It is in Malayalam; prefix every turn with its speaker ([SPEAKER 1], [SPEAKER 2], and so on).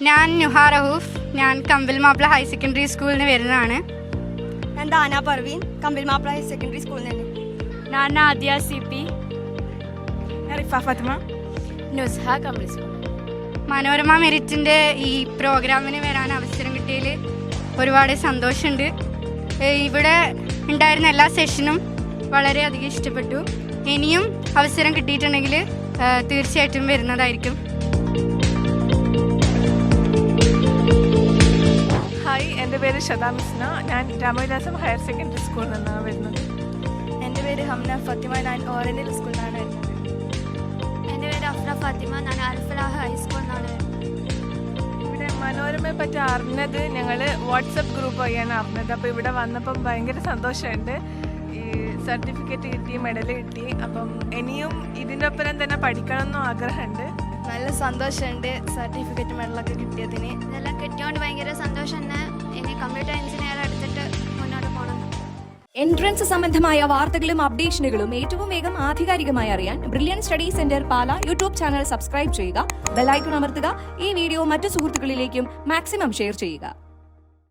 [SPEAKER 1] ഞാൻ നുഹാ റഹൂഫ്. ഞാൻ കമ്പിൽ മാപ്പിള ഹയർ സെക്കൻഡറി സ്കൂളിൽ നിന്ന് വരുന്നതാണ്.
[SPEAKER 2] ഞാൻ ദാന പർവീൻ, കമ്പിൽ മാപ്പിള ഹയർ സെക്കൻഡറി സ്കൂളിൽ നിന്ന്.
[SPEAKER 3] ഞാൻ നാദിയ CP.
[SPEAKER 2] റിഫ ഫാത്തിമ,
[SPEAKER 3] നുസ്ഹ കമ്പിൾ സ്കൂൾ.
[SPEAKER 1] മനോരമ മെറിറ്റിൻ്റെ ഈ പ്രോഗ്രാമിന് വരാൻ അവസരം കിട്ടിയതിൽ ഒരുപാട് സന്തോഷമുണ്ട്. ഇവിടെ ഉണ്ടായിരുന്ന എല്ലാ സെഷനും വളരെയധികം ഇഷ്ടപ്പെട്ടു. ഇനിയും അവസരം കിട്ടിയിട്ടുണ്ടെങ്കിൽ തീർച്ചയായിട്ടും വരുന്നതായിരിക്കും.
[SPEAKER 4] ഹായ്, എൻ്റെ പേര് ഷദാമിസ്ന. ഞാൻ രാമവിലാസം ഹയർ സെക്കൻഡറി സ്കൂളിൽ നിന്നാണ് വരുന്നത്.
[SPEAKER 2] എൻ്റെ പേര് ഹംന ഫാത്തിമ, ഞാൻ ഓറഞ്ചൽ സ്കൂളിൽ നിന്നാണ് വരുന്നത്.
[SPEAKER 3] എൻ്റെ പേര് അഫ്ര ഫാത്തിമ, ഞാൻ അൽഫലാഹ് ഹൈസ്കൂളിൽ നിന്നാണ് വരുന്നത്.
[SPEAKER 4] ഇവിടെ മനോരമയെ പറ്റി അറിഞ്ഞത് ഞങ്ങൾ വാട്സപ്പ് ഗ്രൂപ്പ് വഴിയാണ് അറിഞ്ഞത്. അപ്പോൾ ഇവിടെ വന്നപ്പം ഭയങ്കര സന്തോഷമുണ്ട്. ഈ സർട്ടിഫിക്കറ്റ് കിട്ടി, മെഡൽ കിട്ടി. അപ്പം ഇനിയും ഇതിൻ്റെ ഒപ്പം തന്നെ പഠിക്കണമെന്നും ആഗ്രഹമുണ്ട്.
[SPEAKER 2] നല്ല സന്തോഷമുണ്ട് സർട്ടിഫിക്കറ്റ് മെഡലൊക്കെ കിട്ടിയതിന്.
[SPEAKER 3] ഇതെല്ലാം കിട്ടിയോണ്ട് ഭയങ്കര സന്തോഷം തന്നെ. ഇനി കമ്പ്യൂട്ടർ എഞ്ചിനീയർ എടുത്തിട്ട് മുന്നോട്ട് പോകണം.
[SPEAKER 5] എൻട്രൻസ് സംബന്ധമായ വാർത്തകളും അപ്ഡേഷനുകളും ഏറ്റവും വേഗം ആധികാരികമായി അറിയാൻ ബ്രില്യൻ സ്റ്റഡി സെന്റർ പാല യൂട്യൂബ് ചാനൽ സബ്സ്ക്രൈബ് ചെയ്യുക, ബെൽ ഐക്കൺ അമർത്തുക. ഈ വീഡിയോ മറ്റു സുഹൃത്തുക്കളിലേക്കും മാക്സിമം ഷെയർ ചെയ്യുക.